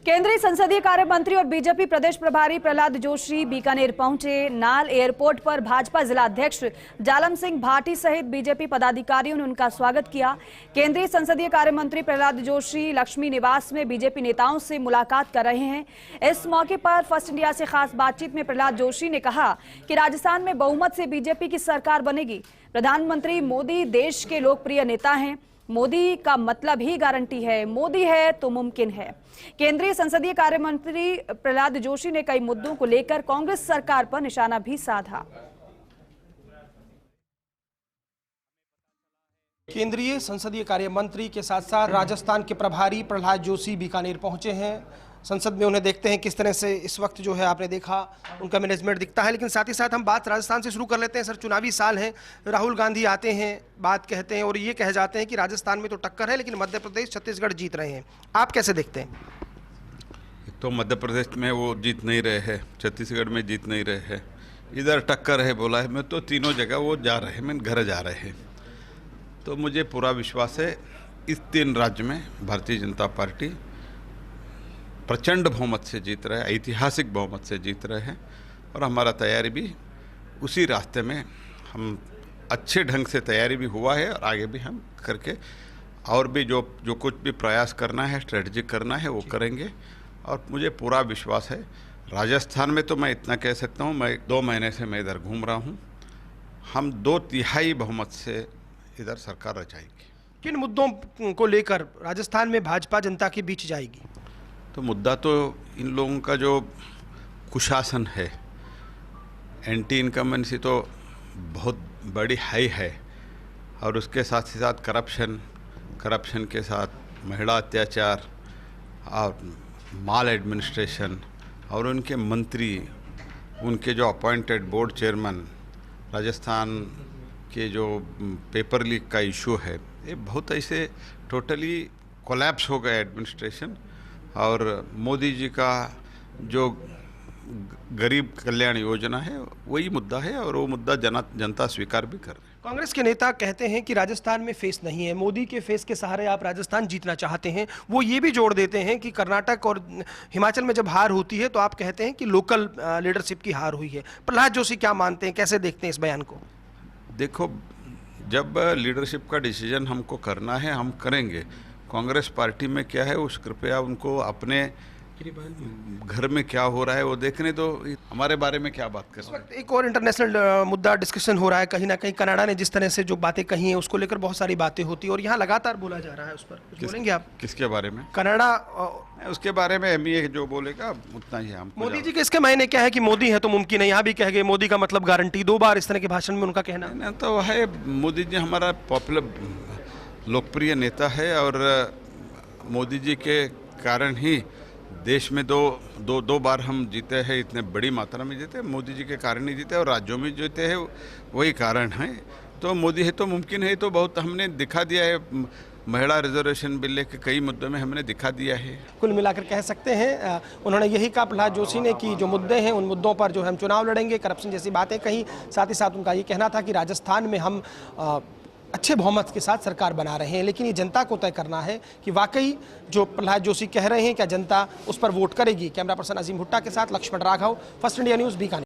केंद्रीय संसदीय कार्य मंत्री और बीजेपी प्रदेश प्रभारी प्रहलाद जोशी बीकानेर पहुंचे। नाल एयरपोर्ट पर भाजपा जिला अध्यक्ष जालम सिंह भाटी सहित बीजेपी पदाधिकारियों ने उनका स्वागत किया। केंद्रीय संसदीय कार्य मंत्री प्रहलाद जोशी लक्ष्मी निवास में बीजेपी नेताओं से मुलाकात कर रहे हैं। इस मौके पर फर्स्ट इंडिया से खास बातचीत में प्रहलाद जोशी ने कहा कि राजस्थान में बहुमत से बीजेपी की सरकार बनेगी। प्रधानमंत्री मोदी देश के लोकप्रिय नेता हैं। मोदी का मतलब ही गारंटी है, मोदी है तो मुमकिन है। केंद्रीय संसदीय कार्य मंत्री प्रहलाद जोशी ने कई मुद्दों को लेकर कांग्रेस सरकार पर निशाना भी साधा। केंद्रीय संसदीय कार्य मंत्री के साथ साथ राजस्थान के प्रभारी प्रहलाद जोशी बीकानेर पहुंचे हैं। संसद में उन्हें देखते हैं किस तरह से इस वक्त जो है आपने देखा उनका मैनेजमेंट दिखता है। लेकिन साथ ही साथ हम बात राजस्थान से शुरू कर लेते हैं। सर, चुनावी साल है, राहुल गांधी आते हैं, बात कहते हैं और ये कह जाते हैं कि राजस्थान में तो टक्कर है लेकिन मध्य प्रदेश छत्तीसगढ़ जीत रहे हैं। आप कैसे देखते हैं? तो मध्य प्रदेश में वो जीत नहीं रहे हैं, छत्तीसगढ़ में जीत नहीं रहे हैं, इधर टक्कर है बोला है। मैं तो तीनों जगह वो जा रहे हैं, मैं घर जा रहे हैं। तो मुझे पूरा विश्वास है इस 3 राज्य में भारतीय जनता पार्टी प्रचंड बहुमत से जीत रहे हैं, ऐतिहासिक बहुमत से जीत रहे हैं। और हमारा तैयारी भी उसी रास्ते में, हम अच्छे ढंग से तैयारी भी हुआ है और आगे भी हम करके और भी जो कुछ भी प्रयास करना है, स्ट्रेटजिक करना है वो करेंगे। और मुझे पूरा विश्वास है राजस्थान में तो मैं इतना कह सकता हूँ, मैं 2 महीने से मैं इधर घूम रहा हूँ, हम 2/3 बहुमत से इधर सरकार रचाएंगे। किन मुद्दों को लेकर राजस्थान में भाजपा जनता के बीच जाएगी? तो मुद्दा तो इन लोगों का जो कुशासन है, एंटी इनकम्बेंसी तो बहुत बड़ी हाई है और उसके साथ ही साथ करप्शन के साथ महिला अत्याचार और माल एडमिनिस्ट्रेशन और उनके मंत्री, उनके जो अपॉइंटेड बोर्ड चेयरमैन, राजस्थान के जो पेपर लीक का इशू है, ये बहुत ऐसे टोटली कोलैप्स हो गया एडमिनिस्ट्रेशन। और मोदी जी का जो गरीब कल्याण योजना है वही मुद्दा है और वो मुद्दा जनता स्वीकार भी कर रही है। कांग्रेस के नेता कहते हैं कि राजस्थान में फेस नहीं है, मोदी के फेस के सहारे आप राजस्थान जीतना चाहते हैं। वो ये भी जोड़ देते हैं कि कर्नाटक और हिमाचल में जब हार होती है तो आप कहते हैं कि लोकल लीडरशिप की हार हुई है। प्रहलाद जोशी क्या मानते हैं, कैसे देखते हैं इस बयान को? देखो, जब लीडरशिप का डिसीजन हमको करना है हम करेंगे। कांग्रेस पार्टी में क्या है उस कृपया उनको अपने घर में क्या हो रहा है वो देखने दो, हमारे बारे में क्या बात कर रहे हैं। एक और इंटरनेशनल मुद्दा डिस्कशन हो रहा है, कहीं ना कहीं कनाडा ने जिस तरह से जो बातें कही हैं उसको लेकर बहुत सारी बातें होती है और यहाँ लगातार बोला जा रहा है। उस पर कुछ बोलेंगे आप? किसके बारे में? कनाडा। उसके बारे में एमईए जो बोलेगा उतना ही हम। मोदी जी के इसके मायने क्या है कि मोदी है तो मुमकिन है, यहाँ भी कह गए मोदी का मतलब गारंटी, 2 बार इस तरह के भाषण में उनका कहना है। तो है, मोदी जी हमारा पॉपुलर लोकप्रिय नेता है और मोदी जी के कारण ही देश में दो बार हम जीते हैं, इतने बड़ी मात्रा में जीते, मोदी जी के कारण ही जीते और राज्यों में जीते हैं, वही कारण है। तो मोदी है तो मुमकिन है, तो बहुत हमने दिखा दिया है। महिला रिजर्वेशन बिल के कई मुद्दों में हमने दिखा दिया है। कुल मिलाकर कह सकते हैं उन्होंने यही कहा प्रहलाद जोशी ने कि जो मुद्दे हैं उन मुद्दों पर जो हम चुनाव लड़ेंगे, करप्शन जैसी बातें कही। साथ ही साथ उनका ये कहना था कि राजस्थान में हम अच्छे बहुमत के साथ सरकार बना रहे हैं, लेकिन ये जनता को तय करना है कि वाकई जो प्रहलाद जोशी कह रहे हैं क्या जनता उस पर वोट करेगी। कैमरा पर्सन अजीम भुट्टा के साथ Lakshman Raghav, First India News, Bikaner.